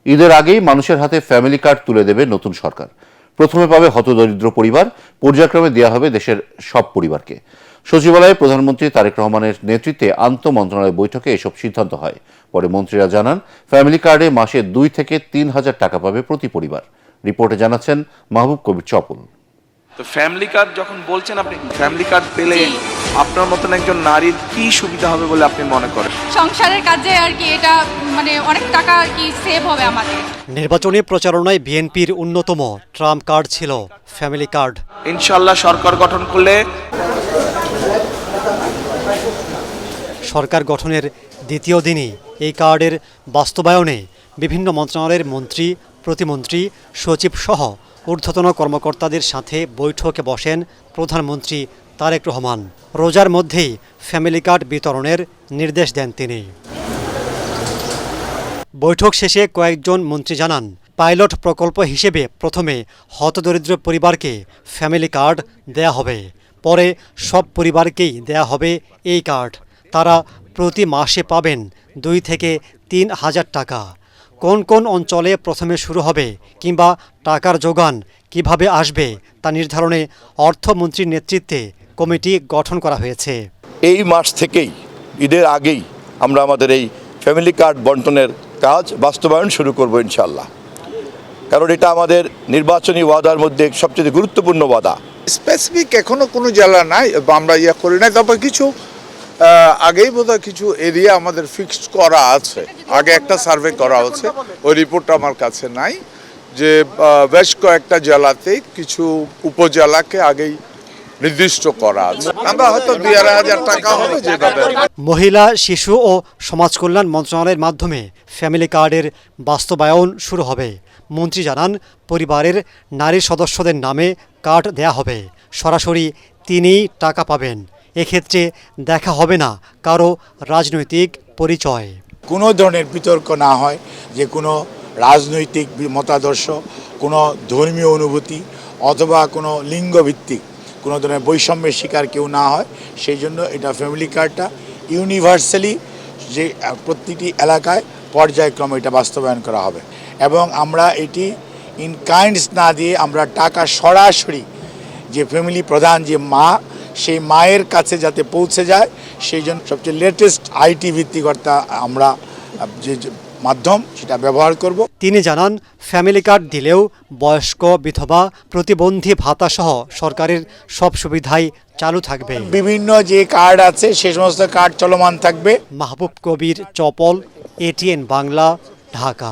ঈদের আগেই মানুষের হাতে ফ্যামিলি কার্ড তুলে দেবে নতুন সরকার। প্রথমে পাবে হতদরিদ্র পরিবার, পর্যায়ক্রমে দেওয়া হবে দেশের সব পরিবারকে। সচিবালয়ে প্রধানমন্ত্রী তারেক রহমানের নেতৃত্বে আন্তঃ মন্ত্রণালয় বৈঠকে এসব সিদ্ধান্ত হয়। পরে মন্ত্রীরা জানান, ফ্যামিলি কার্ডে মাসে 2 থেকে 3 হাজার টাকা পাবে প্রতি পরিবার। রিপোর্টে জানাচ্ছেন মাহবুব কবির চপল। তো ফ্যামিলি কার্ড যখন বলছেন, আপনি ফ্যামিলি কার্ড পেলে আপনার মতন একজন নারীর কি সুবিধা হবে বলে আপনি মনে করেন? সংসারের কাজে আর কি এটা অনেক টাকা আর কি সেভ হবে আমাদের। নির্বাচনী প্রচারণায় বিএনপির অন্যতম ট্রাম্প কার্ড ছিল ফ্যামিলি কার্ড। ইনশাআল্লাহ সরকার গঠন করলে সরকার গঠনের দ্বিতীয় দিনই এই কার্ডের বাস্তবায়নে বিভিন্ন মন্ত্রণালয়ের মন্ত্রী, প্রতিমন্ত্রী, সচিব সহ ঊর্ধ্বতন কর্মকর্তাদের সাথে বৈঠকে বসেন প্রধানমন্ত্রী তারেক রহমান। রোজার মধ্যেই ফ্যামিলি কার্ড বিতরণের নির্দেশ দেন তিনি। বৈঠক শেষে কয়েকজন মন্ত্রী জানান, পাইলট প্রকল্প হিসেবে প্রথমে হতদরিদ্র পরিবারকে ফ্যামিলি কার্ড দেয়া হবে, পরে সব পরিবারকেই দেয়া হবে এই কার্ড। তারা প্রতি মাসে পাবেন 2 থেকে 3 হাজার টাকা। কোন কোন অঞ্চলে প্রথমে শুরু হবে কিংবা টাকার যোগান কিভাবে আসবে তা নির্ধারণে অর্থমন্ত্রীর নেতৃত্বে কমিটি গঠন করা হয়েছে। এই মাস থেকেই, ঈদের আগেই আমরা আমাদের এই ফ্যামিলি কার্ড বন্টনের কাজ বাস্তবায়ন শুরু করব ইনশাআল্লাহ। কারণ এটা আমাদের নির্বাচনী ওয়াদার মধ্যে সবচেয়ে গুরুত্বপূর্ণ ওয়াদা। স্পেসিফিক এখনো কোনো জেলা নাই, আমরা করি নাই। তবে কিছু আগেই বোধহয় কিছু এরিয়া আমাদের ফিক্সড করা আছে, আগে একটা সার্ভে করা হচ্ছে, ওই রিপোর্টটা আমার কাছে নাই, যে বেশ কয়েকটা জেলাতে কিছু উপজেলাকে আগেই নির্দিষ্ট করা আছে। আমরা হয়তো 2,500 টাকা হবে যেভাবে। মহিলা, শিশু ও সমাজ কল্যাণ মন্ত্রণালয়ের মাধ্যমে ফ্যামিলি কার্ডের বাস্তবায়ন শুরু হবে। মন্ত্রী জানান, পরিবারের নারী সদস্যদের নামে কার্ড দেয়া হবে, সরাসরি তিনিই টাকা পাবেন। এক্ষেত্রে দেখা হবে না কারো রাজনৈতিক পরিচয়। কোনো ধরনের বিতর্ক না হয়, যে কোনো রাজনৈতিক মতাদর্শ, কোনো ধর্মীয় অনুভূতি অথবা কোনো লিঙ্গভিত্তিক কোনো ধরনের বৈষম্যের শিকার কেউ না হয়, সেই জন্য এটা ফ্যামিলি কার্ডটা ইউনিভার্সালি যে প্রতিটি এলাকায় পর্যায়ক্রমে এটা বাস্তবায়ন করা হবে। এবং আমরা এটি ইন কাইন্ডস না দিয়ে আমরা টাকা সরাসরি যে ফ্যামিলি প্রধান যে মা, সেই মায়ের কাছে যাতে পৌঁছে যায়, সেই জন্য সবচেয়ে লেটেস্ট আইটি ভিত্তিক আমরা যে মাধ্যম সেটা ব্যবহার করব। তিনি জানান, ফ্যামিলি কার্ড দিলেও বয়স্ক, বিধবা, প্রতিবন্ধী ভাতা সহ সরকারের সব সুবিধাই চালু থাকবে। বিভিন্ন যে কার্ড আছে সে সমস্ত কার্ড চলমান থাকবে। মাহবুব কবির চপল, ATN বাংলা, ঢাকা।